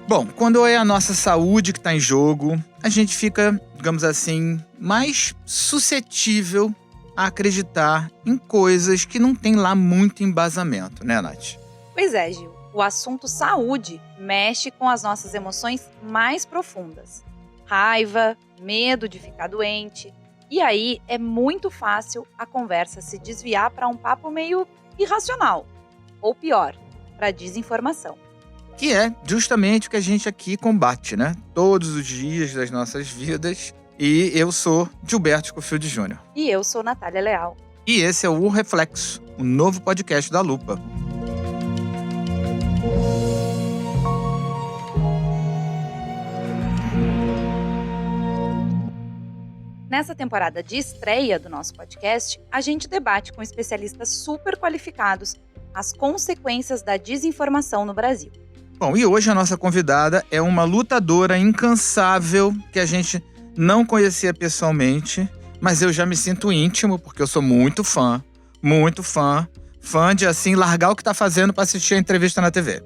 Bom, quando é a nossa saúde que está em jogo, a gente fica, digamos assim, mais suscetível a acreditar em coisas que não tem lá muito embasamento, né, Nath? Pois é, Gil. O assunto saúde mexe com as nossas emoções mais profundas. Raiva, medo de ficar doente. E aí é muito fácil a conversa se desviar para um papo meio irracional. Ou pior, para desinformação. Que é justamente o que a gente aqui combate, né? Todos os dias das nossas vidas. E eu sou Gilberto Scofield Jr. E eu sou Natália Leal. E esse é o Reflexo, o novo podcast da Lupa. Nessa temporada de estreia do nosso podcast, a gente debate com especialistas super qualificados as consequências da desinformação no Brasil. Bom, e hoje a nossa convidada é uma lutadora incansável que a gente não conhecia pessoalmente, mas eu já me sinto íntimo, porque eu sou muito fã de, assim, largar o que tá fazendo para assistir a entrevista na TV.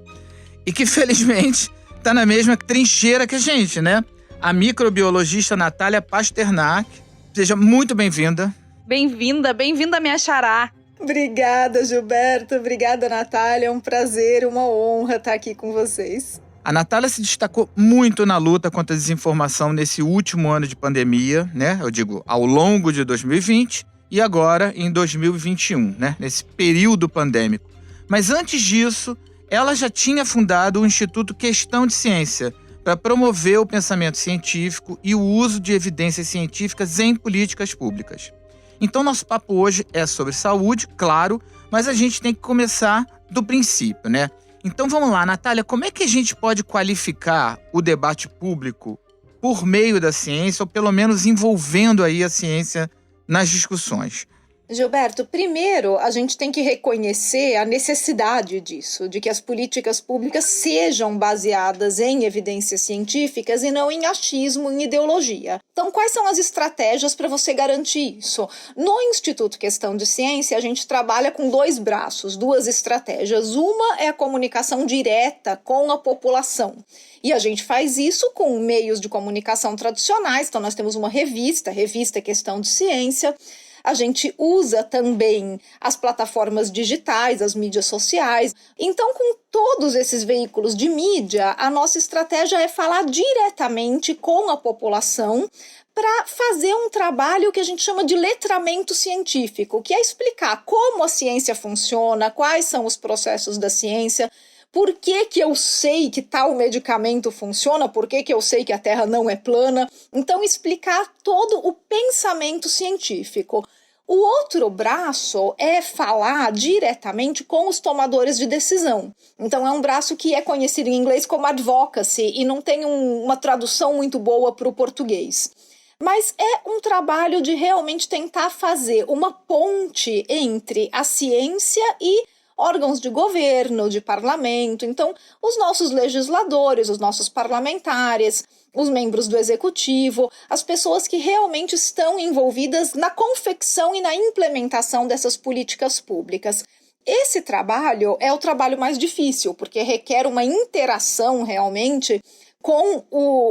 E que, felizmente, tá na mesma trincheira que a gente, né? A microbiologista Natália Pasternak. Seja muito bem-vinda. Bem-vinda, minha xará. Obrigada, Gilberto. Obrigada, Natália. É um prazer, uma honra estar aqui com vocês. A Natália se destacou muito na luta contra a desinformação nesse último ano de pandemia, né? Eu digo, ao longo de 2020 e agora em 2021, né? Nesse período pandêmico. Mas antes disso, ela já tinha fundado o Instituto Questão de Ciência para promover o pensamento científico e o uso de evidências científicas em políticas públicas. Então, nosso papo hoje é sobre saúde, claro, mas a gente tem que começar do princípio, né? Então, vamos lá, Natália, como é que a gente pode qualificar o debate público por meio da ciência, ou pelo menos envolvendo aí a ciência nas discussões? Gilberto, primeiro a gente tem que reconhecer a necessidade disso, de que as políticas públicas sejam baseadas em evidências científicas e não em achismo, em ideologia. Então, quais são as estratégias para você garantir isso? No Instituto Questão de Ciência, a gente trabalha com dois braços, duas estratégias. Uma é a comunicação direta com a população. E a gente faz isso com meios de comunicação tradicionais. Então, nós temos uma revista Questão de Ciência. A gente usa também as plataformas digitais, as mídias sociais. Então, com todos esses veículos de mídia, a nossa estratégia é falar diretamente com a população para fazer um trabalho que a gente chama de letramento científico, que é explicar como a ciência funciona, quais são os processos da ciência, por que eu sei que tal medicamento funciona, por que eu sei que a Terra não é plana. Então, explicar todo o pensamento científico. O outro braço é falar diretamente com os tomadores de decisão. Então, é um braço que é conhecido em inglês como advocacy e não tem uma tradução muito boa para o português. Mas é um trabalho de realmente tentar fazer uma ponte entre a ciência e órgãos de governo, de parlamento. Então, os nossos legisladores, os nossos parlamentares, os membros do executivo, as pessoas que realmente estão envolvidas na confecção e na implementação dessas políticas públicas. Esse trabalho é o trabalho mais difícil, porque requer uma interação realmente com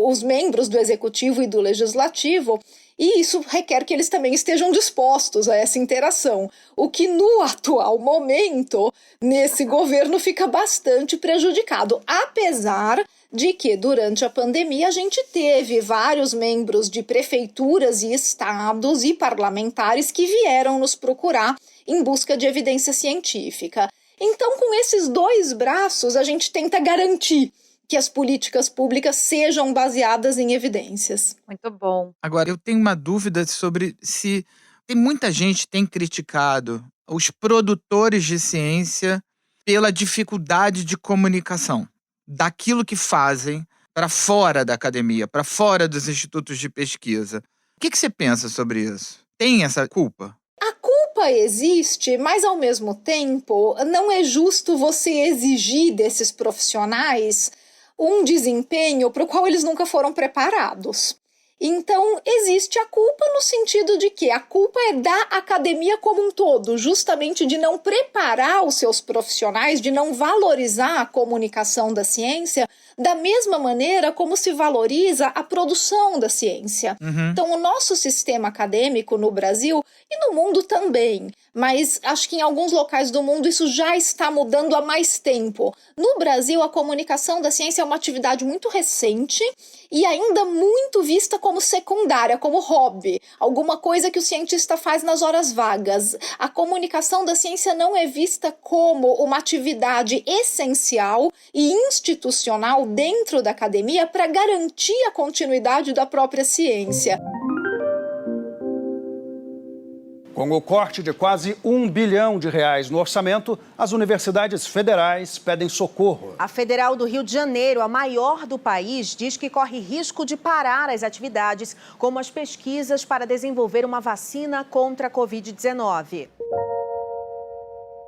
os membros do executivo e do legislativo, e isso requer que eles também estejam dispostos a essa interação, o que no atual momento, nesse governo, fica bastante prejudicado, apesar de que durante a pandemia a gente teve vários membros de prefeituras e estados e parlamentares que vieram nos procurar em busca de evidência científica. Então, com esses dois braços, a gente tenta garantir que as políticas públicas sejam baseadas em evidências. Muito bom. Agora, eu tenho uma dúvida sobre se muita gente tem criticado os produtores de ciência pela dificuldade de comunicação daquilo que fazem para fora da academia, para fora dos institutos de pesquisa. O que você pensa sobre isso? Tem essa culpa? A culpa existe, mas ao mesmo tempo não é justo você exigir desses profissionais um desempenho para o qual eles nunca foram preparados. Então, existe a culpa no sentido de que a culpa é da academia como um todo, justamente de não preparar os seus profissionais, de não valorizar a comunicação da ciência da mesma maneira como se valoriza a produção da ciência. Então, o nosso sistema acadêmico no Brasil e no mundo também, mas acho que em alguns locais do mundo isso já está mudando há mais tempo. No Brasil, a comunicação da ciência é uma atividade muito recente e ainda muito vista como secundária, como hobby, alguma coisa que o cientista faz nas horas vagas. A comunicação da ciência não é vista como uma atividade essencial e institucional dentro da academia para garantir a continuidade da própria ciência. Com o corte de quase R$1 bilhão no orçamento, as universidades federais pedem socorro. A Federal do Rio de Janeiro, a maior do país, diz que corre risco de parar as atividades, como as pesquisas para desenvolver uma vacina contra a Covid-19.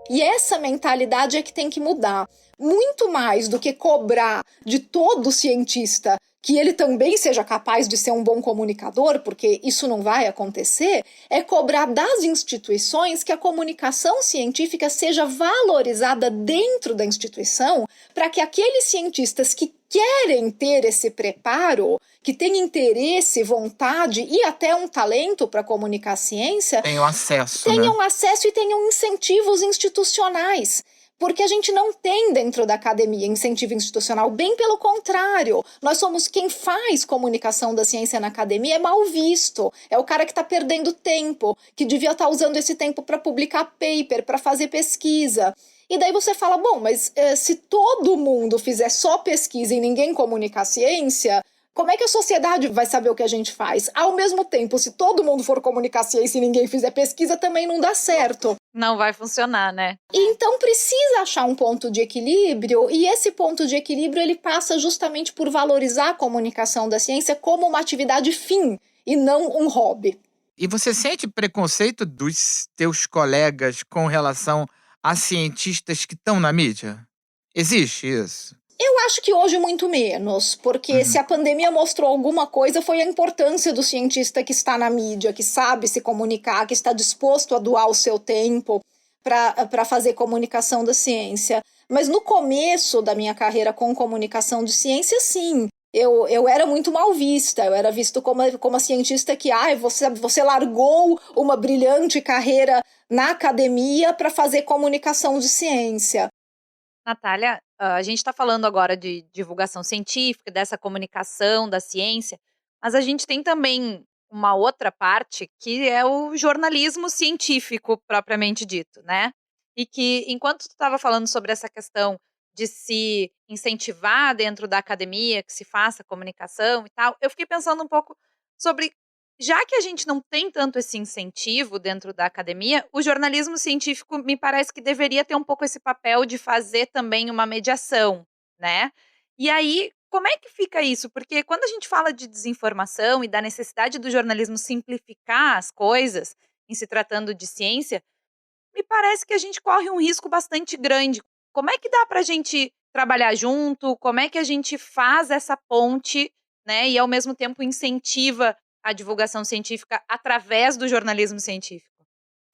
E essa mentalidade é que tem que mudar. Muito mais do que cobrar de todo cientista que ele também seja capaz de ser um bom comunicador, porque isso não vai acontecer, é cobrar das instituições que a comunicação científica seja valorizada dentro da instituição, para que aqueles cientistas que querem ter esse preparo, que têm interesse, vontade e até um talento para comunicar a ciência, tenham acesso e tenham incentivos institucionais. Porque a gente não tem dentro da academia incentivo institucional, bem pelo contrário. Nós somos quem faz comunicação da ciência na academia, é mal visto. É o cara que está perdendo tempo, que devia estar usando esse tempo para publicar paper, para fazer pesquisa. E daí você fala, bom, mas se todo mundo fizer só pesquisa e ninguém comunicar a ciência, como é que a sociedade vai saber o que a gente faz? Ao mesmo tempo, se todo mundo for comunicar a ciência e ninguém fizer pesquisa, também não dá certo. Não vai funcionar, né? Então precisa achar um ponto de equilíbrio, e esse ponto de equilíbrio ele passa justamente por valorizar a comunicação da ciência como uma atividade fim e não um hobby. E você sente preconceito dos teus colegas com relação a cientistas que estão na mídia? Existe isso? Eu acho que hoje muito menos, porque se a pandemia mostrou alguma coisa foi a importância do cientista que está na mídia, que sabe se comunicar, que está disposto a doar o seu tempo para fazer comunicação da ciência. Mas no começo da minha carreira com comunicação de ciência, sim, eu era muito mal vista, eu era visto como a cientista que você largou uma brilhante carreira na academia para fazer comunicação de ciência. Natália, a gente está falando agora de divulgação científica, dessa comunicação da ciência, mas a gente tem também uma outra parte que é o jornalismo científico propriamente dito, né? E que, enquanto tu estava falando sobre essa questão de se incentivar dentro da academia, que se faça comunicação e tal, eu fiquei pensando um pouco sobre, já que a gente não tem tanto esse incentivo dentro da academia, o jornalismo científico me parece que deveria ter um pouco esse papel de fazer também uma mediação, né? E aí, como é que fica isso? Porque quando a gente fala de desinformação e da necessidade do jornalismo simplificar as coisas, em se tratando de ciência, me parece que a gente corre um risco bastante grande. Como é que dá para a gente trabalhar junto? Como é que a gente faz essa ponte, né? E ao mesmo tempo incentiva a divulgação científica através do jornalismo científico?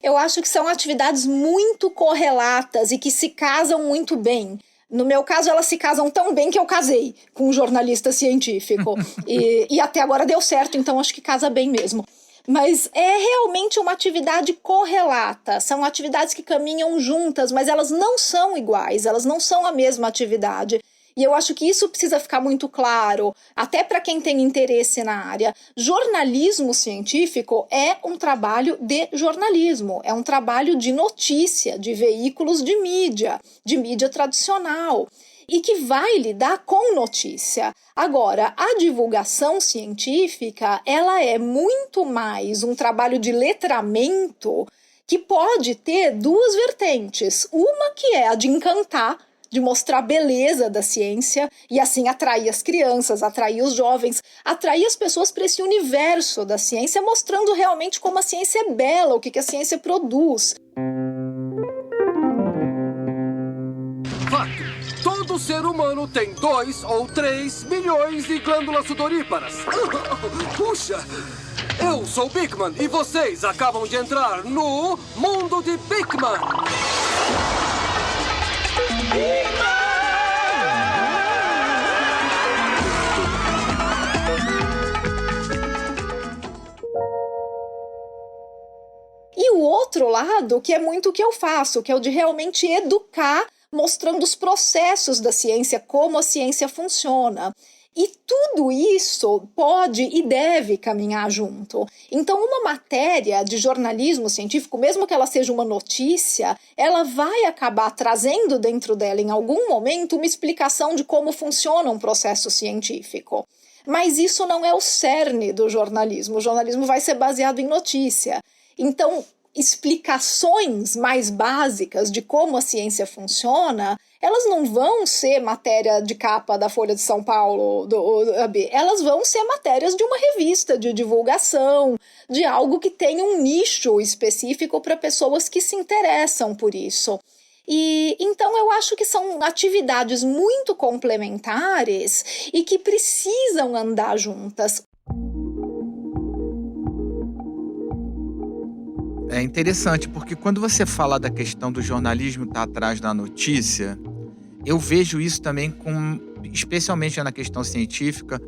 Eu acho que são atividades muito correlatas e que se casam muito bem. No meu caso, elas se casam tão bem que eu casei com um jornalista científico. e até agora deu certo, então acho que casa bem mesmo. Mas é realmente uma atividade correlata. São atividades que caminham juntas, mas elas não são iguais, elas não são a mesma atividade. E eu acho que isso precisa ficar muito claro, até para quem tem interesse na área. Jornalismo científico é um trabalho de jornalismo, é um trabalho de notícia, de veículos de mídia tradicional, e que vai lidar com notícia. Agora, a divulgação científica, ela é muito mais um trabalho de letramento que pode ter duas vertentes. Uma que é a de encantar, de mostrar a beleza da ciência e assim atrair as crianças, atrair os jovens, atrair as pessoas para esse universo da ciência, mostrando realmente como a ciência é bela, o que a ciência produz. Fato. Todo ser humano tem 2 ou 3 milhões de glândulas sudoríparas. Puxa! Eu sou Bigman e vocês acabam de entrar no mundo de Bigman. E o outro lado, que é muito o que eu faço, que é o de realmente educar, mostrando os processos da ciência, como a ciência funciona. E tudo isso pode e deve caminhar junto. Então, uma matéria de jornalismo científico, mesmo que ela seja uma notícia, ela vai acabar trazendo dentro dela, em algum momento, uma explicação de como funciona um processo científico. Mas isso não é o cerne do jornalismo. O jornalismo vai ser baseado em notícia. Então, explicações mais básicas de como a ciência funciona, elas não vão ser matéria de capa da Folha de São Paulo, elas vão ser matérias de uma revista de divulgação, de algo que tem um nicho específico para pessoas que se interessam por isso. E então eu acho que são atividades muito complementares e que precisam andar juntas. É interessante, porque quando você fala da questão do jornalismo estar atrás da notícia, eu vejo isso também, especialmente na questão científica,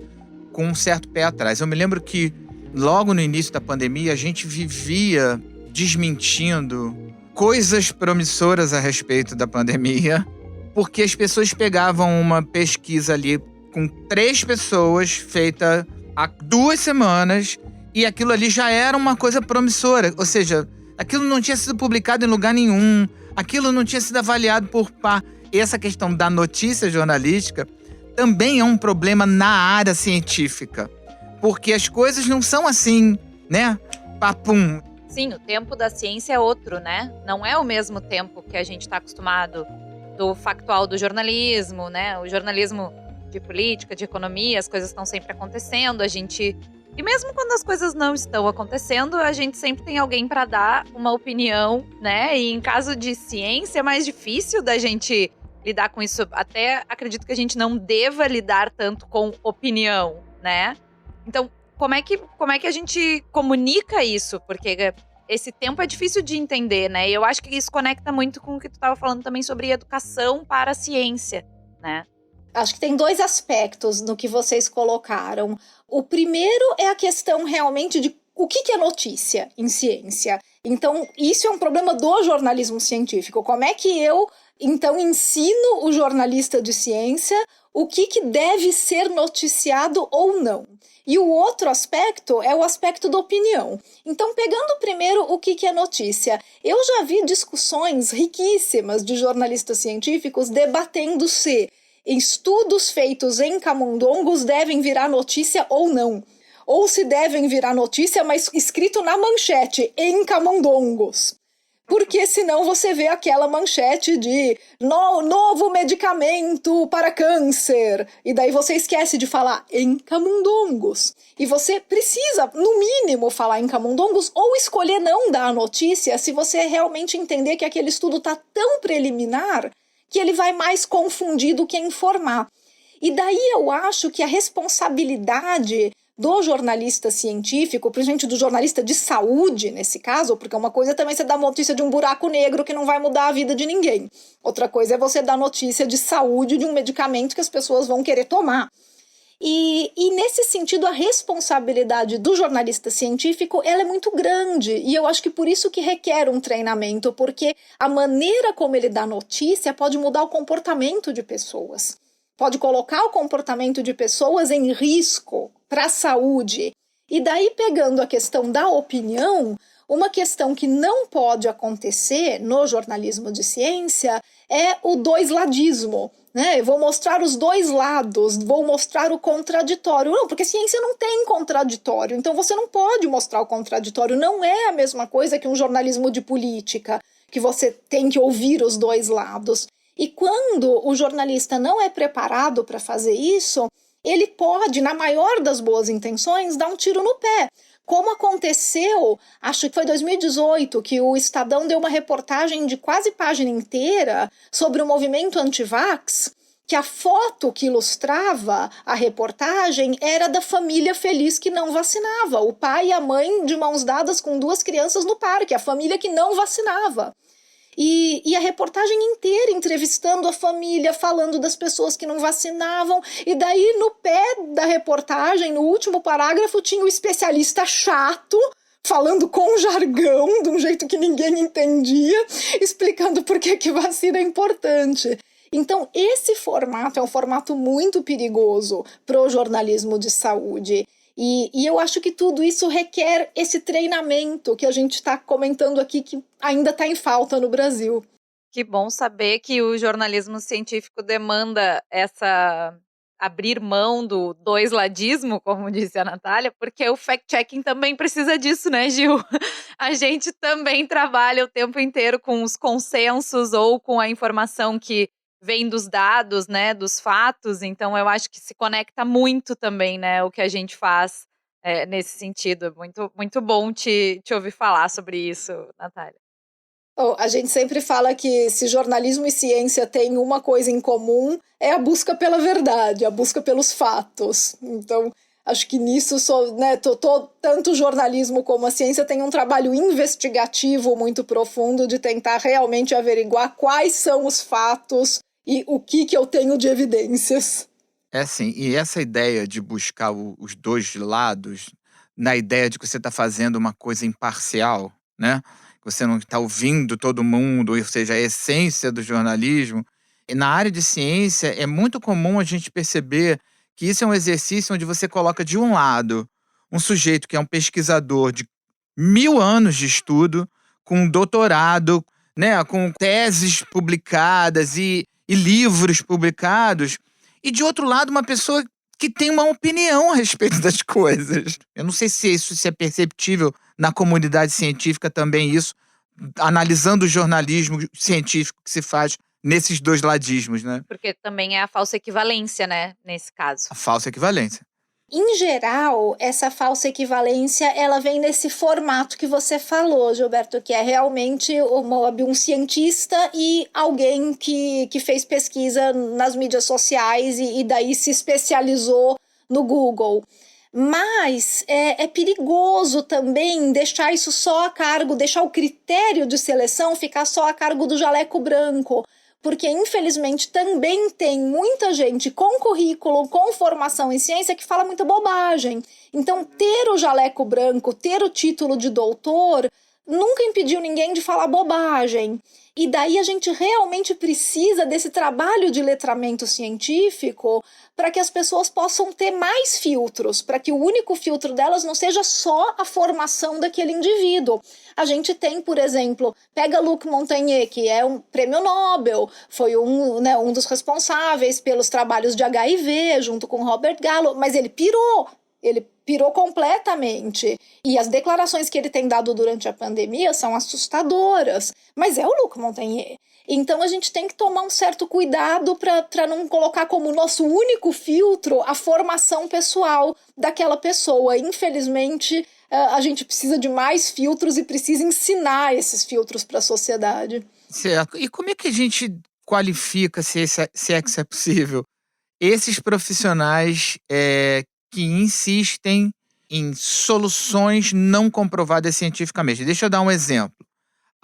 com um certo pé atrás. Eu me lembro que logo no início da pandemia a gente vivia desmentindo coisas promissoras a respeito da pandemia, porque as pessoas pegavam uma pesquisa ali com 3 pessoas feita há 2 semanas e aquilo ali já era uma coisa promissora, ou seja, aquilo não tinha sido publicado em lugar nenhum, aquilo não tinha sido avaliado por par. E essa questão da notícia jornalística também é um problema na área científica, porque as coisas não são assim, né? Papum. Sim, o tempo da ciência é outro, né? Não é o mesmo tempo que a gente está acostumado do factual do jornalismo, né? O jornalismo de política, de economia, as coisas estão sempre acontecendo, E mesmo quando as coisas não estão acontecendo, a gente sempre tem alguém para dar uma opinião, né? E em caso de ciência é mais difícil da gente lidar com isso. Até acredito que a gente não deva lidar tanto com opinião, né? Então, como é que a gente comunica isso? Porque esse tempo é difícil de entender, né? E eu acho que isso conecta muito com o que tu estava falando também sobre educação para a ciência, né? Acho que tem 2 aspectos no que vocês colocaram. O primeiro é a questão realmente de o que é notícia em ciência. Então, isso é um problema do jornalismo científico. Como é que eu, então, ensino o jornalista de ciência o que deve ser noticiado ou não? E o outro aspecto é o aspecto da opinião. Então, pegando primeiro o que é notícia, eu já vi discussões riquíssimas de jornalistas científicos debatendo se estudos feitos em camundongos devem virar notícia ou não. Ou se devem virar notícia, mas escrito na manchete, em camundongos. Porque senão você vê aquela manchete de novo medicamento para câncer. E daí você esquece de falar em camundongos. E você precisa, no mínimo, falar em camundongos ou escolher não dar a notícia se você realmente entender que aquele estudo está tão preliminar que ele vai mais confundir do que informar. E daí eu acho que a responsabilidade do jornalista científico, principalmente do jornalista de saúde, nesse caso, porque uma coisa é também você dar notícia de um buraco negro que não vai mudar a vida de ninguém. Outra coisa é você dar notícia de saúde de um medicamento que as pessoas vão querer tomar. E nesse sentido, a responsabilidade do jornalista científico ela é muito grande. E eu acho que por isso que requer um treinamento, porque a maneira como ele dá notícia pode mudar o comportamento de pessoas. Pode colocar o comportamento de pessoas em risco para a saúde. E daí, pegando a questão da opinião, uma questão que não pode acontecer no jornalismo de ciência é o doisladismo. Né? Eu vou mostrar os 2 lados, vou mostrar o contraditório. Não, porque ciência não tem contraditório, então você não pode mostrar o contraditório. Não é a mesma coisa que um jornalismo de política, que você tem que ouvir os 2 lados. E quando o jornalista não é preparado para fazer isso, ele pode, na maior das boas intenções, dar um tiro no pé. Como aconteceu, acho que foi 2018, que o Estadão deu uma reportagem de quase página inteira sobre o movimento anti-vax, que a foto que ilustrava a reportagem era da família feliz que não vacinava. O pai e a mãe de mãos dadas com 2 crianças no parque, a família que não vacinava. E a reportagem inteira entrevistando a família, falando das pessoas que não vacinavam. E daí, no pé da reportagem, no último parágrafo, tinha o especialista chato, falando com jargão, de um jeito jeito que ninguém entendia, explicando por que vacina é importante. Então, esse formato é um formato muito perigoso para o jornalismo de saúde. E eu acho que tudo isso requer esse treinamento que a gente está comentando aqui, que ainda está em falta no Brasil. Que bom saber que o jornalismo científico demanda abrir mão do doisladismo, como disse a Natália, porque o fact-checking também precisa disso, né, Gil? A gente também trabalha o tempo inteiro com os consensos ou com a informação que vem dos dados, né, dos fatos, então eu acho que se conecta muito também, né, o que a gente faz nesse sentido. Muito, muito bom te ouvir falar sobre isso, Natália. A gente sempre fala que se jornalismo e ciência têm uma coisa em comum, é a busca pela verdade, a busca pelos fatos. Então, acho que nisso tanto o jornalismo como a ciência têm um trabalho investigativo muito profundo de tentar realmente averiguar quais são os fatos e o que eu tenho de evidências. É assim, e essa ideia de buscar os dois lados, na ideia de que você está fazendo uma coisa imparcial, né? Que você não está ouvindo todo mundo, ou seja, a essência do jornalismo. E na área de ciência, é muito comum a gente perceber que isso é um exercício onde você coloca de um lado um sujeito que é um pesquisador de 1000 anos de estudo, com doutorado, né, com teses publicadas e livros publicados, e de outro lado uma pessoa que tem uma opinião a respeito das coisas. Eu não sei se isso é perceptível na comunidade científica também, isso, analisando o jornalismo científico que se faz nesses dois ladismos, né? Porque também é a falsa equivalência, né, nesse caso. A falsa equivalência. Em geral, essa falsa equivalência, ela vem nesse formato que você falou, Gilberto, que é realmente um cientista e alguém que fez pesquisa nas mídias sociais e daí se especializou no Google. Mas é perigoso também deixar isso só a cargo, deixar o critério de seleção ficar só a cargo do jaleco branco. Porque, infelizmente, também tem muita gente com currículo, com formação em ciência, que fala muita bobagem. Então, ter o jaleco branco, ter o título de doutor, nunca impediu ninguém de falar bobagem. E daí a gente realmente precisa desse trabalho de letramento científico para que as pessoas possam ter mais filtros, para que o único filtro delas não seja só a formação daquele indivíduo. A gente tem, por exemplo, pega Luc Montagnier, que é um prêmio Nobel, foi um dos responsáveis pelos trabalhos de HIV, junto com Robert Gallo, mas ele pirou completamente. E as declarações que ele tem dado durante a pandemia são assustadoras. Mas é o Luc Montagnier. Então a gente tem que tomar um certo cuidado para não colocar como nosso único filtro a formação pessoal daquela pessoa. Infelizmente, a gente precisa de mais filtros e precisa ensinar esses filtros para a sociedade. Certo. E como é que a gente qualifica, se é que isso é possível, esses profissionais que insistem em soluções não comprovadas cientificamente? Deixa eu dar um exemplo.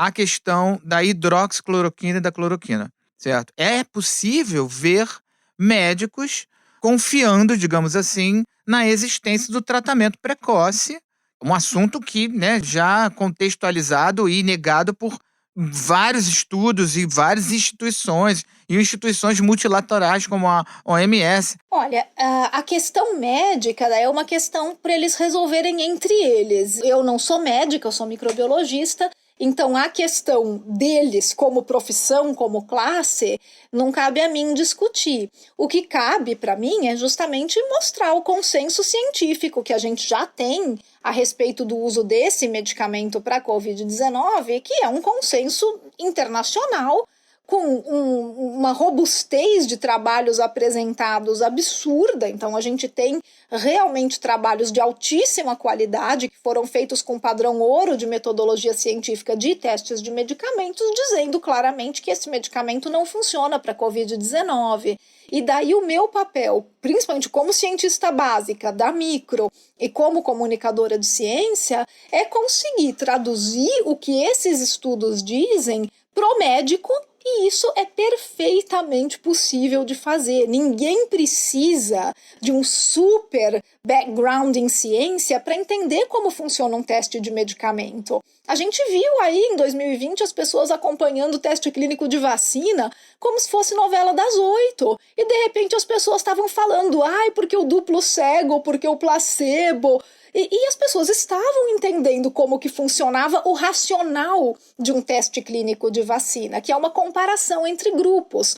A questão da hidroxicloroquina e da cloroquina, certo? É possível ver médicos confiando, digamos assim, na existência do tratamento precoce, um assunto que, né, já contextualizado e negado por vários estudos e várias instituições, e instituições multilaterais como a OMS. Olha, a questão médica é uma questão para eles resolverem entre eles. Eu não sou médica, eu sou microbiologista, então a questão deles como profissão, como classe, não cabe a mim discutir. O que cabe para mim é justamente mostrar o consenso científico que a gente já tem a respeito do uso desse medicamento para a Covid-19, que é um consenso internacional, com uma robustez de trabalhos apresentados absurda. Então a gente tem realmente trabalhos de altíssima qualidade que foram feitos com padrão ouro de metodologia científica de testes de medicamentos, dizendo claramente que esse medicamento não funciona para a Covid-19. E daí o meu papel, principalmente como cientista básica da micro e como comunicadora de ciência, é conseguir traduzir o que esses estudos dizem pro médico. E isso é perfeitamente possível de fazer. Ninguém precisa de um super background em ciência para entender como funciona um teste de medicamento. A gente viu aí em 2020 as pessoas acompanhando o teste clínico de vacina como se fosse novela das 8. E de repente as pessoas estavam falando, porque o duplo cego, porque o placebo. E as pessoas estavam entendendo como que funcionava o racional de um teste clínico de vacina, que é uma comparação entre grupos.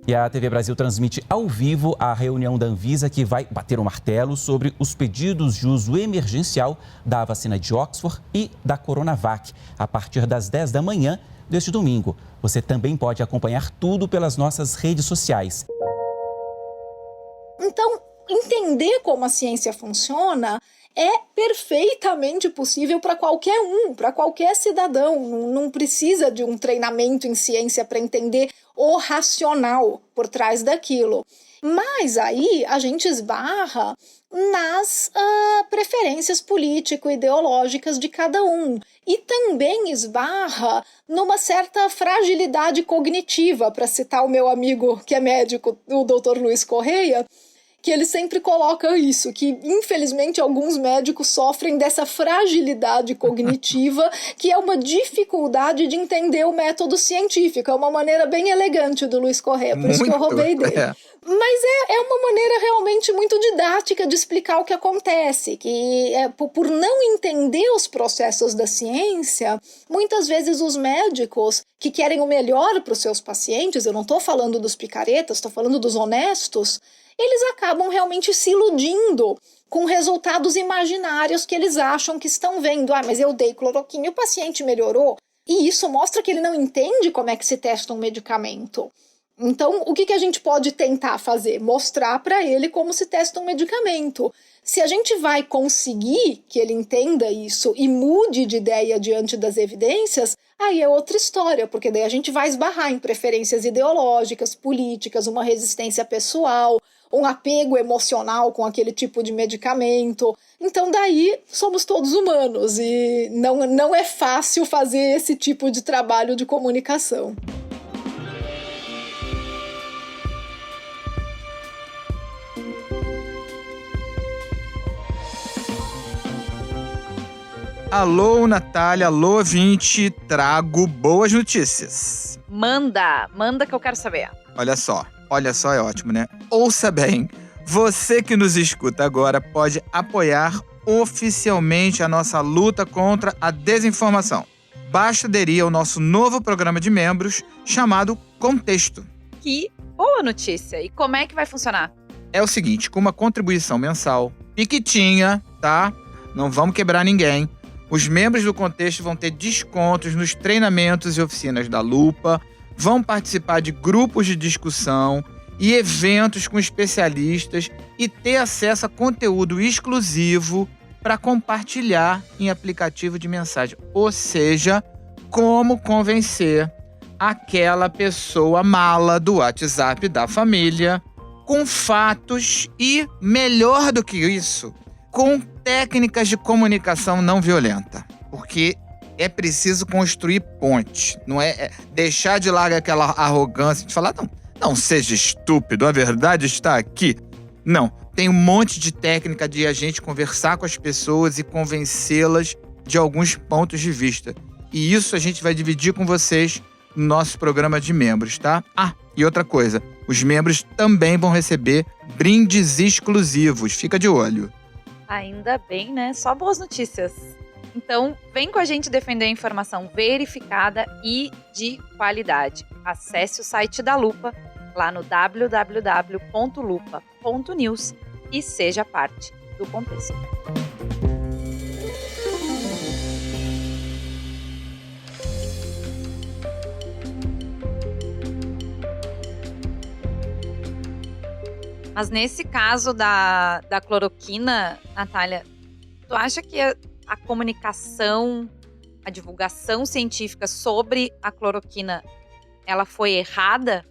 E a TV Brasil transmite ao vivo a reunião da Anvisa, que vai bater o martelo sobre os pedidos de uso emergencial da vacina de Oxford e da Coronavac, a partir das 10 da manhã deste domingo. Você também pode acompanhar tudo pelas nossas redes sociais. Então, entender como a ciência funciona é perfeitamente possível para qualquer um, para qualquer cidadão. Não precisa de um treinamento em ciência para entender o racional por trás daquilo. Mas aí a gente esbarra nas preferências político-ideológicas de cada um. E também esbarra numa certa fragilidade cognitiva, para citar o meu amigo que é médico, o Dr. Luiz Correia, que ele sempre coloca isso, que infelizmente alguns médicos sofrem dessa fragilidade cognitiva, que é uma dificuldade de entender o método científico. É uma maneira bem elegante do Luiz Correia, por isso que eu roubei dele. Mas é uma maneira realmente muito didática de explicar o que acontece, que por não entender os processos da ciência, muitas vezes os médicos que querem o melhor para os seus pacientes, eu não estou falando dos picaretas, estou falando dos honestos, eles acabam realmente se iludindo com resultados imaginários que eles acham que estão vendo. Mas eu dei cloroquina e o paciente melhorou. E isso mostra que ele não entende como é que se testa um medicamento. Então, o que a gente pode tentar fazer? Mostrar para ele como se testa um medicamento. Se a gente vai conseguir que ele entenda isso e mude de ideia diante das evidências, aí é outra história, porque daí a gente vai esbarrar em preferências ideológicas, políticas, uma resistência pessoal, um apego emocional com aquele tipo de medicamento. Então daí somos todos humanos e não é fácil fazer esse tipo de trabalho de comunicação. Alô, Natália, alô, ouvinte, trago boas notícias. Manda que eu quero saber. Olha só é ótimo, né? Ouça bem, você que nos escuta agora pode apoiar oficialmente a nossa luta contra a desinformação. Basta aderir ao nosso novo programa de membros chamado Contexto. Que boa notícia! E como é que vai funcionar? É o seguinte, com uma contribuição mensal, piquitinha, tá? Não vamos quebrar ninguém. Os membros do Contexto vão ter descontos nos treinamentos e oficinas da Lupa, vão participar de grupos de discussão e eventos com especialistas e ter acesso a conteúdo exclusivo para compartilhar em aplicativo de mensagem. Ou seja, como convencer aquela pessoa mala do WhatsApp da família com fatos e, melhor do que isso, com técnicas de comunicação não violenta. Porque é preciso construir ponte, não é deixar de lado aquela arrogância de falar, não seja estúpido, a verdade está aqui. Não, tem um monte de técnica de a gente conversar com as pessoas e convencê-las de alguns pontos de vista. E isso a gente vai dividir com vocês no nosso programa de membros, tá? E outra coisa, os membros também vão receber brindes exclusivos, fica de olho. Ainda bem, né? Só boas notícias. Então, vem com a gente defender a informação verificada e de qualidade. Acesse o site da Lupa, lá no www.lupa.news e seja parte do Contexto. Mas nesse caso da cloroquina, Natália, tu acha que a comunicação, a divulgação científica sobre a cloroquina, ela foi errada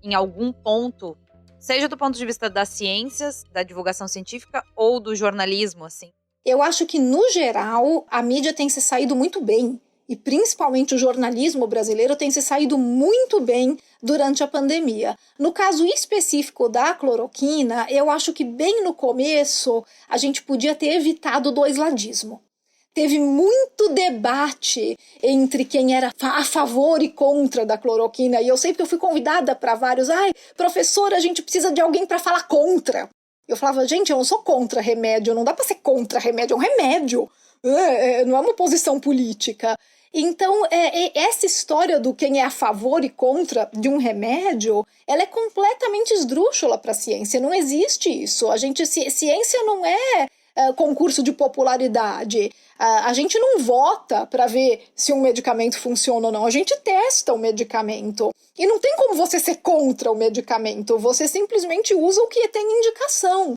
em algum ponto, seja do ponto de vista das ciências, da divulgação científica ou do jornalismo, assim? Eu acho que, no geral, a mídia tem se saído muito bem e principalmente o jornalismo brasileiro, tem se saído muito bem durante a pandemia. No caso específico da cloroquina, eu acho que bem no começo a gente podia ter evitado o doisladismo. Teve muito debate entre quem era a favor e contra da cloroquina, e eu sei porque eu fui convidada para vários, professora, a gente precisa de alguém para falar contra. Eu falava, gente, eu não sou contra remédio, não dá para ser contra remédio, é um remédio, não é uma posição política. Então, essa história do quem é a favor e contra de um remédio, ela é completamente esdrúxula para a ciência, não existe isso. Ciência não é concurso de popularidade. A gente não vota para ver se um medicamento funciona ou não, a gente testa o medicamento. E não tem como você ser contra o medicamento, você simplesmente usa o que tem indicação.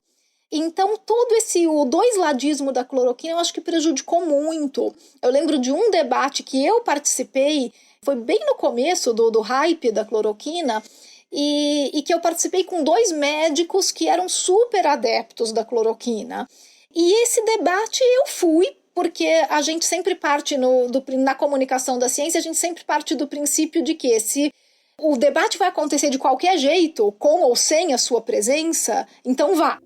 Então, o doisladismo da cloroquina eu acho que prejudicou muito. Eu lembro de um debate que eu participei, foi bem no começo do hype da cloroquina, e que eu participei com 2 médicos que eram super adeptos da cloroquina. E esse debate eu fui, porque a gente sempre parte na comunicação da ciência, a gente sempre parte do princípio de que se o debate vai acontecer de qualquer jeito, com ou sem a sua presença, então vá.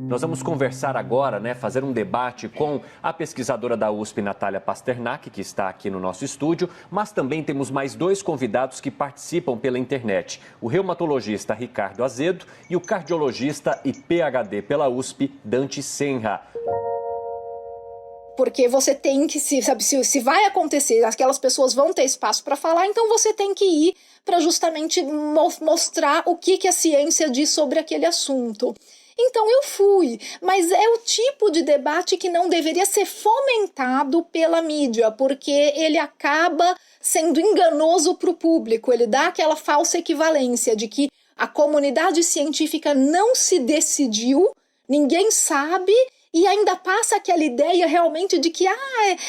Nós vamos conversar agora, fazer um debate com a pesquisadora da USP, Natália Pasternak, que está aqui no nosso estúdio, mas também temos mais 2 convidados que participam pela internet. O reumatologista Ricardo Azedo e o cardiologista e PhD pela USP, Dante Senra. Porque você tem que, se vai acontecer, aquelas pessoas vão ter espaço para falar, então você tem que ir para justamente mostrar o que a ciência diz sobre aquele assunto. Então eu fui, mas é o tipo de debate que não deveria ser fomentado pela mídia, porque ele acaba sendo enganoso para o público, ele dá aquela falsa equivalência de que a comunidade científica não se decidiu, ninguém sabe, e ainda passa aquela ideia realmente de que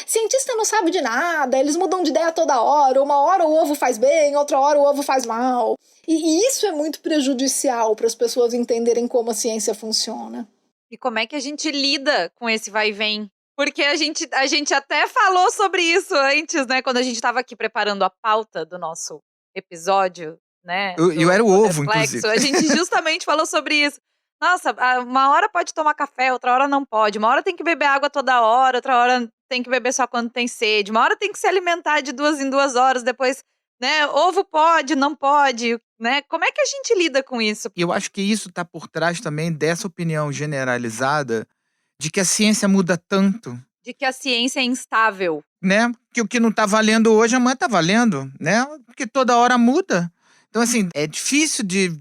cientista não sabe de nada, eles mudam de ideia toda hora, uma hora o ovo faz bem, outra hora o ovo faz mal. E isso é muito prejudicial para as pessoas entenderem como a ciência funciona. E como é que a gente lida com esse vai e vem? Porque a gente até falou sobre isso antes, né? Quando a gente estava aqui preparando a pauta do nosso episódio, né? Eu era o ovo, inclusive. A gente justamente falou sobre isso. Nossa, uma hora pode tomar café, outra hora não pode. Uma hora tem que beber água toda hora, outra hora tem que beber só quando tem sede. Uma hora tem que se alimentar de 2 em 2 horas, depois, ovo pode, não pode, né? Como é que a gente lida com isso? E eu acho que isso está por trás também dessa opinião generalizada de que a ciência muda tanto. De que a ciência é instável. Né? Que o que não está valendo hoje, amanhã está valendo, né? Porque toda hora muda. Então, assim, é difícil de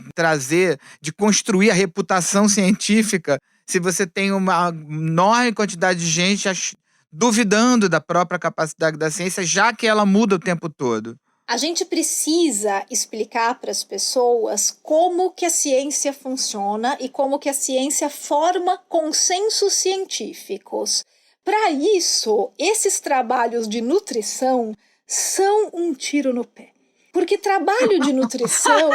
construir a reputação científica se você tem uma enorme quantidade de gente duvidando da própria capacidade da ciência, já que ela muda o tempo todo. A gente precisa explicar para as pessoas como que a ciência funciona e como que a ciência forma consensos científicos. Para isso, esses trabalhos de nutrição são um tiro no pé. Porque trabalho de nutrição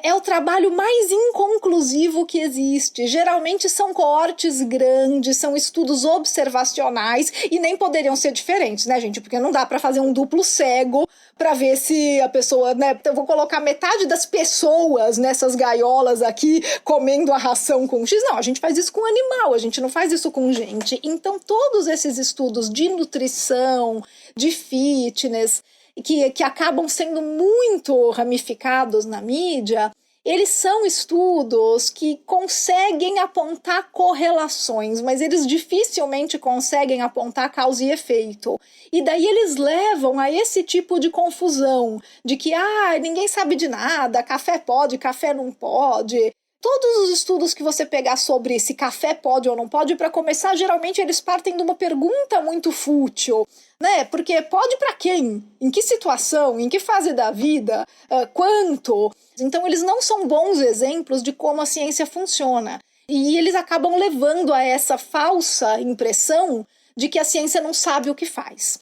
é o trabalho mais inconclusivo que existe. Geralmente são coortes grandes, são estudos observacionais e nem poderiam ser diferentes, né, gente? Porque não dá para fazer um duplo cego para ver se a pessoa, né? Eu vou colocar metade das pessoas nessas gaiolas aqui comendo a ração com X. Não, a gente faz isso com animal, a gente não faz isso com gente. Então todos esses estudos de nutrição, de fitness, que acabam sendo muito ramificados na mídia, eles são estudos que conseguem apontar correlações, mas eles dificilmente conseguem apontar causa e efeito. E daí eles levam a esse tipo de confusão, de que ninguém sabe de nada, café pode, café não pode. Todos os estudos que você pegar sobre se café pode ou não pode, para começar, geralmente eles partem de uma pergunta muito fútil, né? Porque pode para quem? Em que situação? Em que fase da vida? Quanto? Então eles não são bons exemplos de como a ciência funciona. E eles acabam levando a essa falsa impressão de que a ciência não sabe o que faz.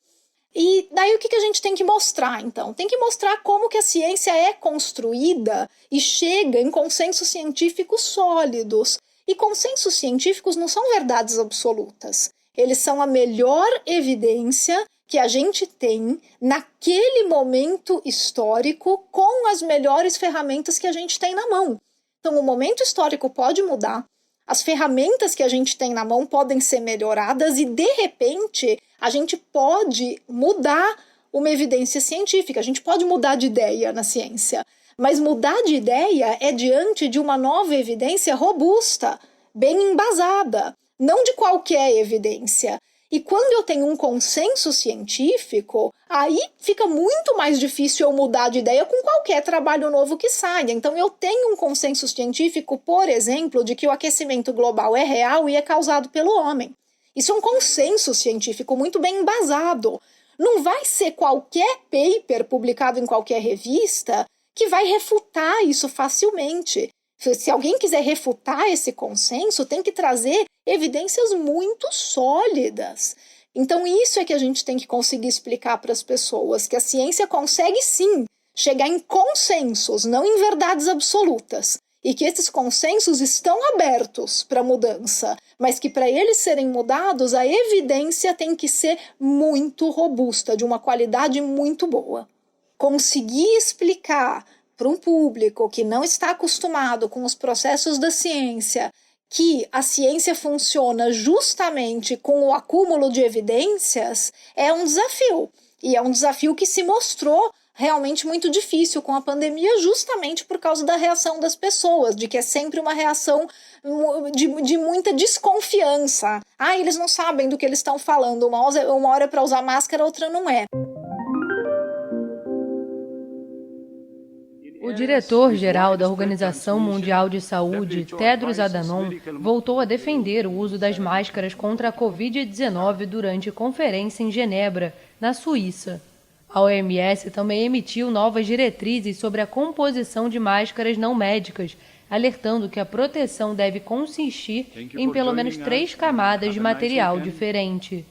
E daí o que a gente tem que mostrar, então? Tem que mostrar como que a ciência é construída e chega em consensos científicos sólidos. E consensos científicos não são verdades absolutas. Eles são a melhor evidência que a gente tem naquele momento histórico com as melhores ferramentas que a gente tem na mão. Então, o momento histórico pode mudar, as ferramentas que a gente tem na mão podem ser melhoradas e, de repente, a gente pode mudar uma evidência científica, a gente pode mudar de ideia na ciência, mas mudar de ideia é diante de uma nova evidência robusta, bem embasada, não de qualquer evidência. E quando eu tenho um consenso científico, aí fica muito mais difícil eu mudar de ideia com qualquer trabalho novo que saia. Então eu tenho um consenso científico, por exemplo, de que o aquecimento global é real e é causado pelo homem. Isso é um consenso científico muito bem embasado. Não vai ser qualquer paper publicado em qualquer revista que vai refutar isso facilmente. Se alguém quiser refutar esse consenso, tem que trazer evidências muito sólidas. Então isso é que a gente tem que conseguir explicar para as pessoas, que a ciência consegue sim chegar em consensos, não em verdades absolutas, e que esses consensos estão abertos para mudança, mas que para eles serem mudados, a evidência tem que ser muito robusta, de uma qualidade muito boa. Conseguir explicar para um público que não está acostumado com os processos da ciência, que a ciência funciona justamente com o acúmulo de evidências, é um desafio. E é um desafio que se mostrou realmente muito difícil com a pandemia, justamente por causa da reação das pessoas, de que é sempre uma reação de muita desconfiança. Eles não sabem do que eles estão falando, uma hora é para usar máscara, outra não é. O diretor-geral da Organização Mundial de Saúde, Tedros Adhanom, voltou a defender o uso das máscaras contra a Covid-19 durante conferência em Genebra, na Suíça. A OMS também emitiu novas diretrizes sobre a composição de máscaras não médicas, alertando que a proteção deve consistir em pelo menos 3 camadas de material diferente.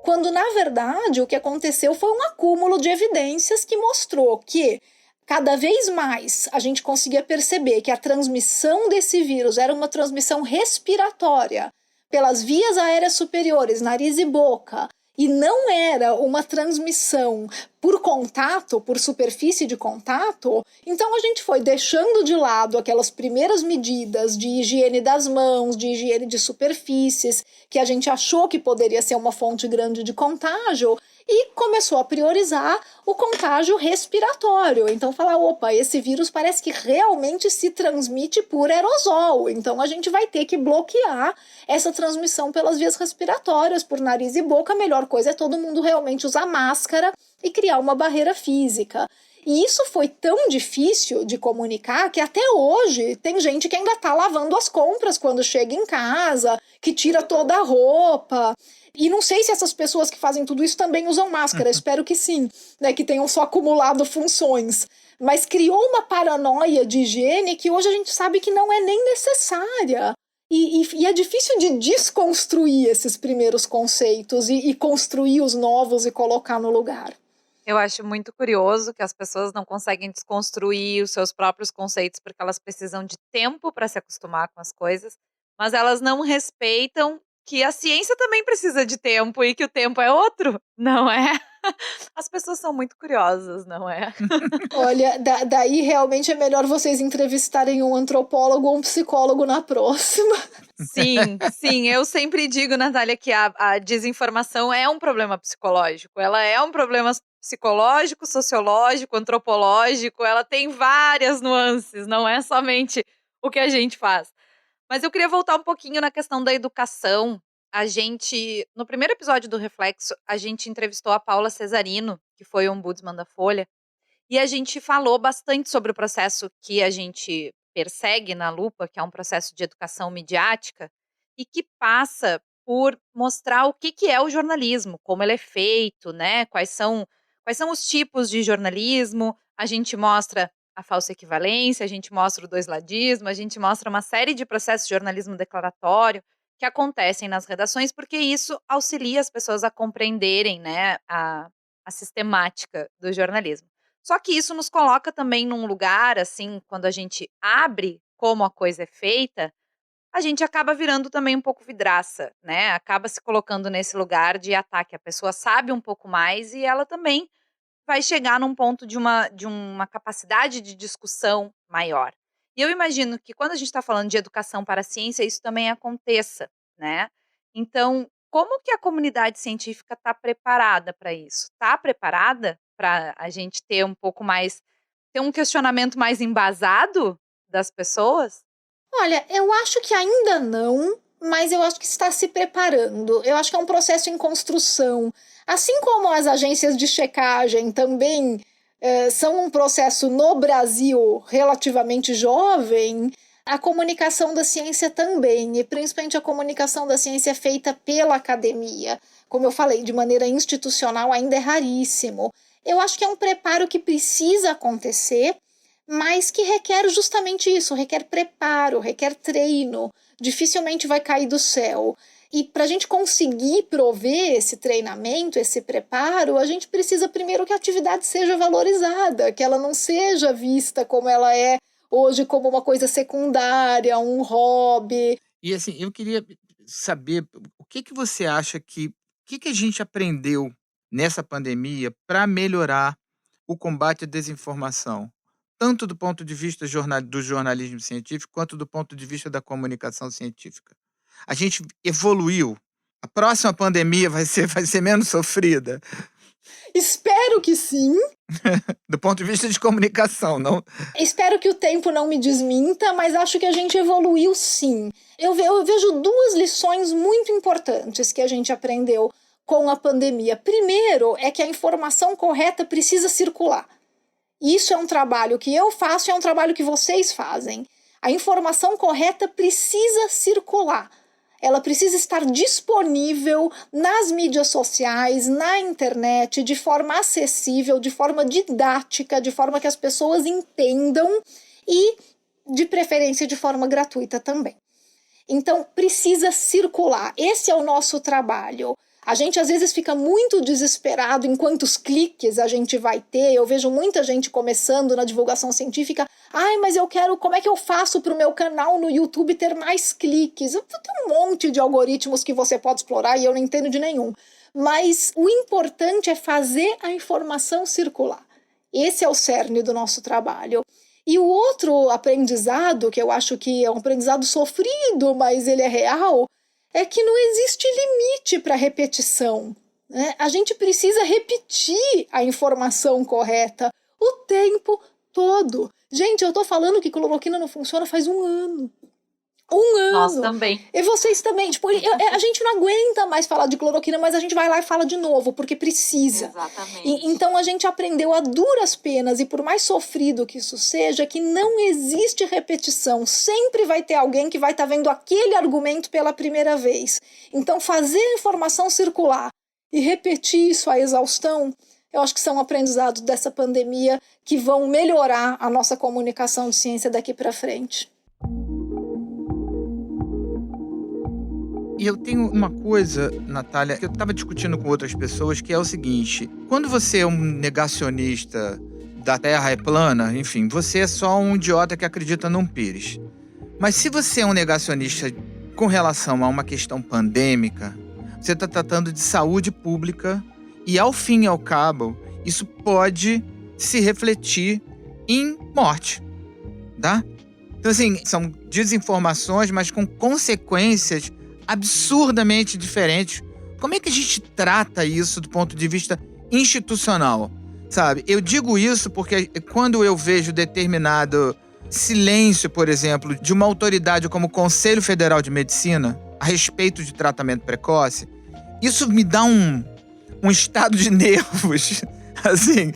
Quando, na verdade, o que aconteceu foi um acúmulo de evidências que mostrou que cada vez mais a gente conseguia perceber que a transmissão desse vírus era uma transmissão respiratória pelas vias aéreas superiores, nariz e boca, e não era uma transmissão por contato, por superfície de contato. Então a gente foi deixando de lado aquelas primeiras medidas de higiene das mãos, de higiene de superfícies, que a gente achou que poderia ser uma fonte grande de contágio, e começou a priorizar o contágio respiratório. Então falar, opa, esse vírus parece que realmente se transmite por aerosol, então a gente vai ter que bloquear essa transmissão pelas vias respiratórias, por nariz e boca. A melhor coisa é todo mundo realmente usar máscara e criar uma barreira física. E isso foi tão difícil de comunicar que até hoje tem gente que ainda está lavando as compras quando chega em casa, que tira toda a roupa. E não sei se essas pessoas que fazem tudo isso também usam máscara, espero que sim, né, que tenham só acumulado funções. Mas criou uma paranoia de higiene que hoje a gente sabe que não é nem necessária. E é difícil de desconstruir esses primeiros conceitos e construir os novos e colocar no lugar. Eu acho muito curioso que as pessoas não conseguem desconstruir os seus próprios conceitos porque elas precisam de tempo para se acostumar com as coisas, mas elas não respeitam que a ciência também precisa de tempo e que o tempo é outro, não é? As pessoas são muito curiosas, não é? Olha, daí realmente é melhor vocês entrevistarem um antropólogo ou um psicólogo na próxima. Sim, eu sempre digo, Natália, que a desinformação é um problema psicológico. Ela é um problema psicológico, sociológico, antropológico, ela tem várias nuances, não é somente o que a gente faz. Mas eu queria voltar um pouquinho na questão da educação. No primeiro episódio do Reflexo, a gente entrevistou a Paula Cesarino, que foi ombudsman da Folha, e a gente falou bastante sobre o processo que a gente persegue na Lupa, que é um processo de educação midiática, e que passa por mostrar o que é o jornalismo, como ele é feito, né? Quais são os tipos de jornalismo. A gente mostra a falsa equivalência, a gente mostra o doisladismo, a gente mostra uma série de processos de jornalismo declaratório que acontecem nas redações, porque isso auxilia as pessoas a compreenderem, né, a sistemática do jornalismo. Só que isso nos coloca também num lugar, assim, quando a gente abre como a coisa é feita, a gente acaba virando também um pouco vidraça, né? Acaba se colocando nesse lugar de ataque. A pessoa sabe um pouco mais e ela também vai chegar num ponto de uma capacidade de discussão maior. E eu imagino que quando a gente está falando de educação para a ciência, isso também aconteça, né? Então, como que a comunidade científica está preparada para isso? Está preparada para a gente ter um pouco mais, ter um questionamento mais embasado das pessoas? Olha, eu acho que ainda não, mas eu acho que está se preparando. Eu acho que é um processo em construção. Assim como as agências de checagem também são um processo no Brasil relativamente jovem, a comunicação da ciência também, e principalmente a comunicação da ciência feita pela academia. Como eu falei, de maneira institucional ainda é raríssimo. Eu acho que é um preparo que precisa acontecer, mas que requer justamente isso, requer preparo, requer treino, dificilmente vai cair do céu. E para a gente conseguir prover esse treinamento, esse preparo, a gente precisa primeiro que a atividade seja valorizada, que ela não seja vista como ela é hoje, como uma coisa secundária, um hobby. E assim, eu queria saber o que você acha o que a gente aprendeu nessa pandemia para melhorar o combate à desinformação, tanto do ponto de vista do jornalismo científico, quanto do ponto de vista da comunicação científica. A gente evoluiu. A próxima pandemia vai ser menos sofrida, Espero que sim. do ponto de vista de comunicação, não? Espero que o tempo não me desminta, mas acho que a gente evoluiu sim. Eu vejo duas lições muito importantes que a gente aprendeu com a pandemia. Primeiro é que a informação correta precisa circular. Isso é um trabalho que eu faço e é um trabalho que vocês fazem. A informação correta precisa circular. Ela precisa estar disponível nas mídias sociais, na internet, de forma acessível, de forma didática, de forma que as pessoas entendam e, de preferência, de forma gratuita também. Então, precisa circular. Esse é o nosso trabalho. A gente às vezes fica muito desesperado em quantos cliques a gente vai ter. Eu vejo muita gente começando na divulgação científica. Mas eu quero, como é que eu faço para o meu canal no YouTube ter mais cliques? Tem um monte de algoritmos que você pode explorar e eu não entendo de nenhum. Mas o importante é fazer a informação circular. Esse é o cerne do nosso trabalho. E o outro aprendizado, que eu acho que é um aprendizado sofrido, mas ele é real, é que não existe limite para repetição, né? A gente precisa repetir a informação correta o tempo todo. Gente, eu estou falando que cloroquina não funciona faz um ano. Nós também. E vocês também. Tipo, a gente não aguenta mais falar de cloroquina, mas a gente vai lá e fala de novo, porque precisa. Exatamente. Então a gente aprendeu a duras penas, e por mais sofrido que isso seja, que não existe repetição. Sempre vai ter alguém que vai estar vendo aquele argumento pela primeira vez. Então fazer a informação circular e repetir isso à exaustão, eu acho que são aprendizados dessa pandemia que vão melhorar a nossa comunicação de ciência daqui para frente. E eu tenho uma coisa, Natália, que eu estava discutindo com outras pessoas, que é o seguinte: quando você é um negacionista da Terra é plana, enfim, você é só um idiota que acredita num pires. Mas se você é um negacionista com relação a uma questão pandêmica, você está tratando de saúde pública e, ao fim e ao cabo, isso pode se refletir em morte, tá? Então, assim, são desinformações, mas com consequências absurdamente diferentes. Como é que a gente trata isso do ponto de vista institucional, sabe? Eu digo isso porque quando eu vejo determinado silêncio, por exemplo, de uma autoridade como o Conselho Federal de Medicina a respeito de tratamento precoce, isso me dá um estado de nervos, assim.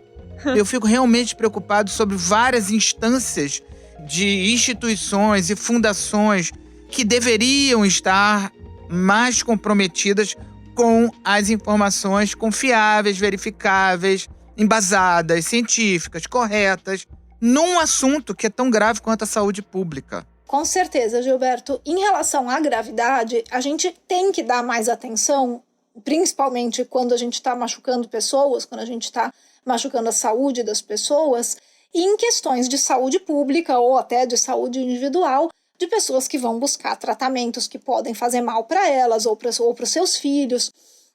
Eu fico realmente preocupado sobre várias instâncias de instituições e fundações que deveriam estar mais comprometidas com as informações confiáveis, verificáveis, embasadas, científicas, corretas, num assunto que é tão grave quanto a saúde pública. Com certeza, Gilberto. Em relação à gravidade, a gente tem que dar mais atenção, principalmente quando a gente está machucando pessoas, quando a gente está machucando a saúde das pessoas, e em questões de saúde pública ou até de saúde individual, de pessoas que vão buscar tratamentos que podem fazer mal para elas ou para os seus filhos,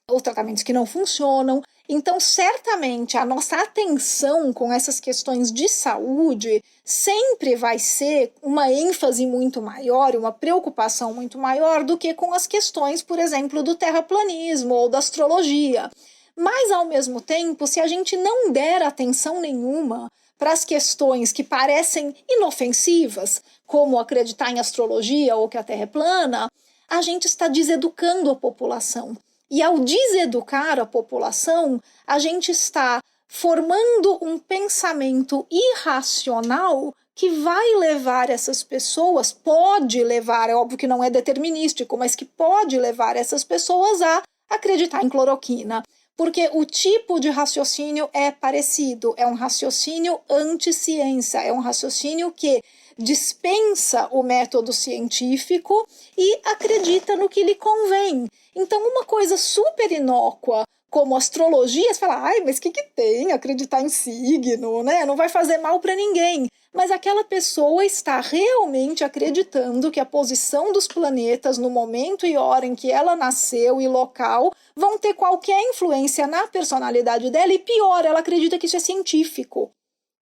ou tratamentos que não funcionam. Então, certamente, a nossa atenção com essas questões de saúde sempre vai ser uma ênfase muito maior, uma preocupação muito maior do que com as questões, por exemplo, do terraplanismo ou da astrologia. Mas, ao mesmo tempo, se a gente não der atenção nenhuma para as questões que parecem inofensivas, como acreditar em astrologia ou que a Terra é plana, a gente está deseducando a população. E ao deseducar a população, a gente está formando um pensamento irracional que vai levar essas pessoas, pode levar, é óbvio que não é determinístico, mas que pode levar essas pessoas a acreditar em cloroquina. Porque o tipo de raciocínio é parecido, é um raciocínio anti-ciência, é um raciocínio que dispensa o método científico e acredita no que lhe convém. Então, uma coisa super inócua, como astrologia, você fala, ai, mas o que tem acreditar em signo, né? Não vai fazer mal para ninguém. Mas aquela pessoa está realmente acreditando que a posição dos planetas no momento e hora em que ela nasceu e local vão ter qualquer influência na personalidade dela, e pior, ela acredita que isso é científico.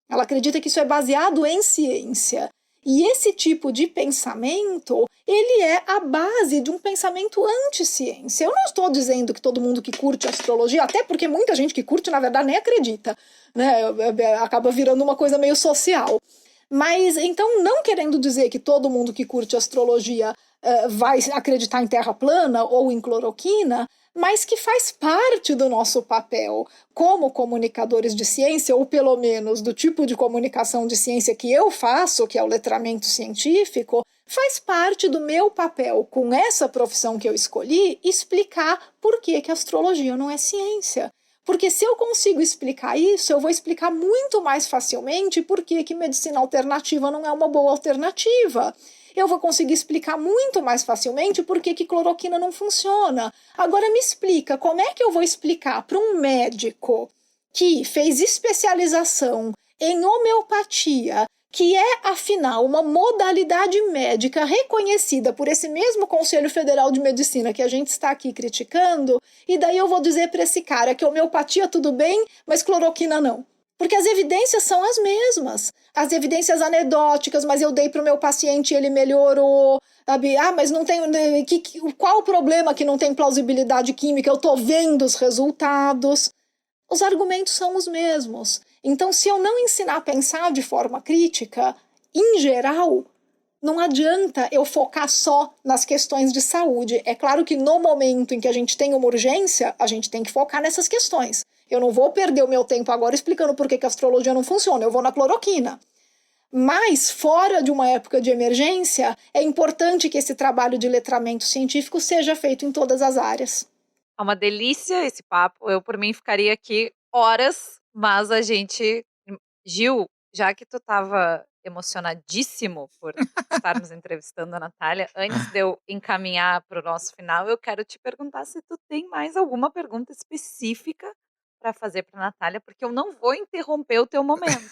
Ela acredita que isso é baseado em ciência. E esse tipo de pensamento, ele é a base de um pensamento anti-ciência. Eu não estou dizendo que todo mundo que curte astrologia, até porque muita gente que curte, na verdade, nem acredita, né? Acaba virando uma coisa meio social. Mas, então, não querendo dizer que todo mundo que curte astrologia vai acreditar em terra plana ou em cloroquina, mas que faz parte do nosso papel como comunicadores de ciência, ou pelo menos do tipo de comunicação de ciência que eu faço, que é o letramento científico, faz parte do meu papel, com essa profissão que eu escolhi, explicar por que a astrologia não é ciência. Porque se eu consigo explicar isso, eu vou explicar muito mais facilmente por que medicina alternativa não é uma boa alternativa. Eu vou conseguir explicar muito mais facilmente por que cloroquina não funciona. Agora me explica, como é que eu vou explicar para um médico que fez especialização em homeopatia, que é, afinal, uma modalidade médica reconhecida por esse mesmo Conselho Federal de Medicina que a gente está aqui criticando, e daí eu vou dizer para esse cara que homeopatia tudo bem, mas cloroquina não. Porque as evidências são as mesmas. As evidências anedóticas, mas eu dei para o meu paciente e ele melhorou. Sabe? Ah, mas não tem. Qual o problema que não tem plausibilidade química? Eu estou vendo os resultados. Os argumentos são os mesmos. Então, se eu não ensinar a pensar de forma crítica, em geral, não adianta eu focar só nas questões de saúde. É claro que no momento em que a gente tem uma urgência, a gente tem que focar nessas questões. Eu não vou perder o meu tempo agora explicando por que a astrologia não funciona, eu vou na cloroquina. Mas, fora de uma época de emergência, é importante que esse trabalho de letramento científico seja feito em todas as áreas. É uma delícia esse papo, eu por mim ficaria aqui horas, mas a gente... Gil, já que tu estava emocionadíssimo por estarmos entrevistando a Natália, antes de eu encaminhar para o nosso final, eu quero te perguntar se tu tem mais alguma pergunta específica para fazer para a Natália, porque eu não vou interromper o teu momento.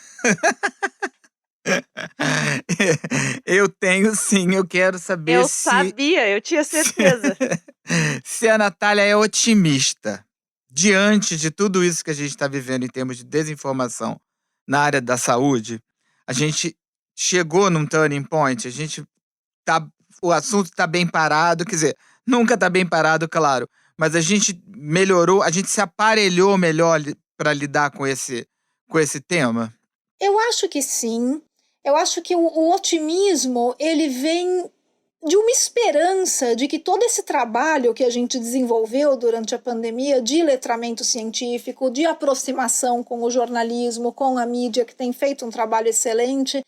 Eu tenho sim, eu quero saber Eu sabia, eu tinha certeza. se a Natália é otimista diante de tudo isso que a gente está vivendo em termos de desinformação na área da saúde. A gente chegou num turning point, o assunto está bem parado, quer dizer, nunca está bem parado, claro, mas a gente melhorou, a gente se aparelhou melhor para lidar com esse tema? Eu acho que sim. Eu acho que o otimismo, ele vem de uma esperança de que todo esse trabalho que a gente desenvolveu durante a pandemia de letramento científico, de aproximação com o jornalismo, com a mídia, que tem feito um trabalho excelente,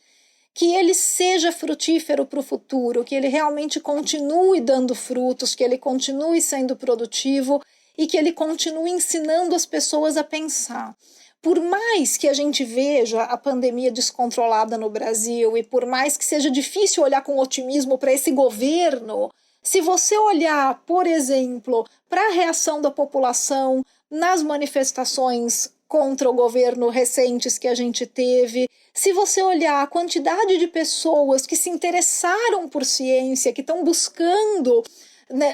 que ele seja frutífero para o futuro, que ele realmente continue dando frutos, que ele continue sendo produtivo e que ele continue ensinando as pessoas a pensar. Por mais que a gente veja a pandemia descontrolada no Brasil e por mais que seja difícil olhar com otimismo para esse governo, se você olhar, por exemplo, para a reação da população nas manifestações contra o governo recentes que a gente teve. Se você olhar a quantidade de pessoas que se interessaram por ciência, que estão buscando, né,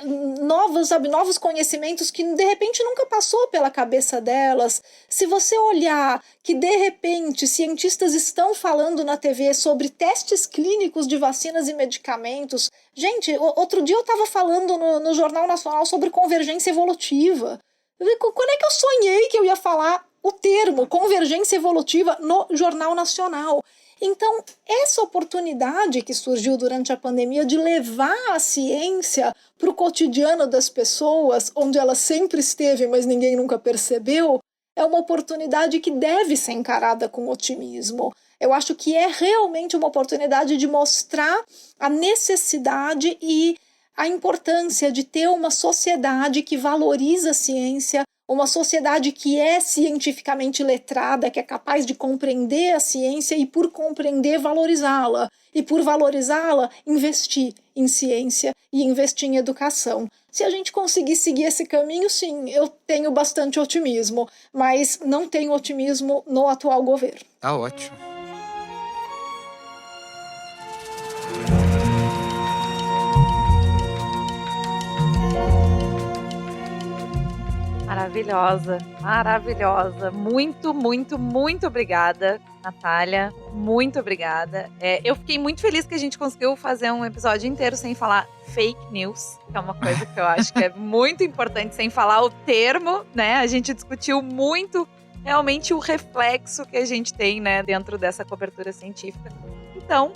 novos conhecimentos que de repente nunca passou pela cabeça delas. Se você olhar que de repente cientistas estão falando na TV sobre testes clínicos de vacinas e medicamentos. Gente, outro dia eu estava falando no Jornal Nacional sobre convergência evolutiva. Quando é que eu sonhei que eu ia falar o termo convergência evolutiva no Jornal Nacional? Então, essa oportunidade que surgiu durante a pandemia de levar a ciência para o cotidiano das pessoas, onde ela sempre esteve, mas ninguém nunca percebeu, é uma oportunidade que deve ser encarada com otimismo. Eu acho que é realmente uma oportunidade de mostrar a necessidade e a importância de ter uma sociedade que valoriza a ciência, uma sociedade que é cientificamente letrada, que é capaz de compreender a ciência e, por compreender, valorizá-la. E, por valorizá-la, investir em ciência e investir em educação. Se a gente conseguir seguir esse caminho, sim, eu tenho bastante otimismo, mas não tenho otimismo no atual governo. Tá ótimo. Maravilhosa, maravilhosa. Muito, muito, muito obrigada, Natália. Muito obrigada. Eu fiquei muito feliz que a gente conseguiu fazer um episódio inteiro sem falar fake news, que é uma coisa que eu acho que é muito importante, sem falar o termo, né? A gente discutiu muito realmente o reflexo que a gente tem, né, dentro dessa cobertura científica. Então,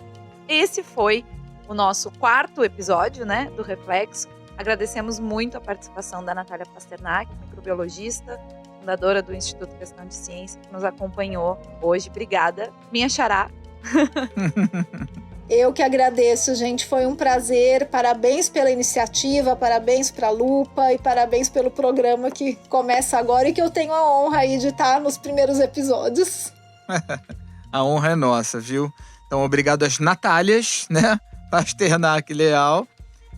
esse foi o nosso 4º episódio, né, do Reflexo. Agradecemos muito a participação da Natália Pasternak, microbiologista, fundadora do Instituto Questão de Ciência, que nos acompanhou hoje. Obrigada, minha xará. Eu que agradeço, gente. Foi um prazer. Parabéns pela iniciativa, parabéns para a Lupa e parabéns pelo programa que começa agora e que eu tenho a honra aí de estar nos primeiros episódios. A honra é nossa, viu? Então, obrigado às Natálias, né? Pasternak, Leal.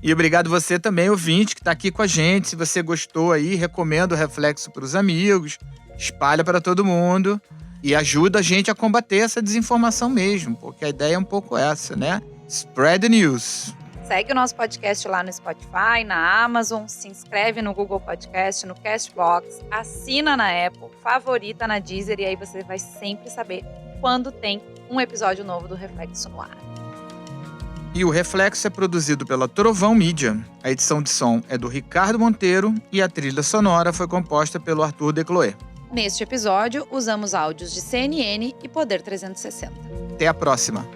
E obrigado você também, ouvinte, que está aqui com a gente. Se você gostou aí, recomenda o Reflexo para os amigos, espalha para todo mundo e ajuda a gente a combater essa desinformação mesmo, porque a ideia é um pouco essa, né? Spread the news. Segue o nosso podcast lá no Spotify, na Amazon, se inscreve no Google Podcast, no Castbox, assina na Apple, favorita na Deezer e aí você vai sempre saber quando tem um episódio novo do Reflexo no ar. E o Reflexo é produzido pela Trovão Mídia. A edição de som é do Ricardo Monteiro e a trilha sonora foi composta pelo Arthur Decloé. Neste episódio, usamos áudios de CNN e Poder 360. Até a próxima!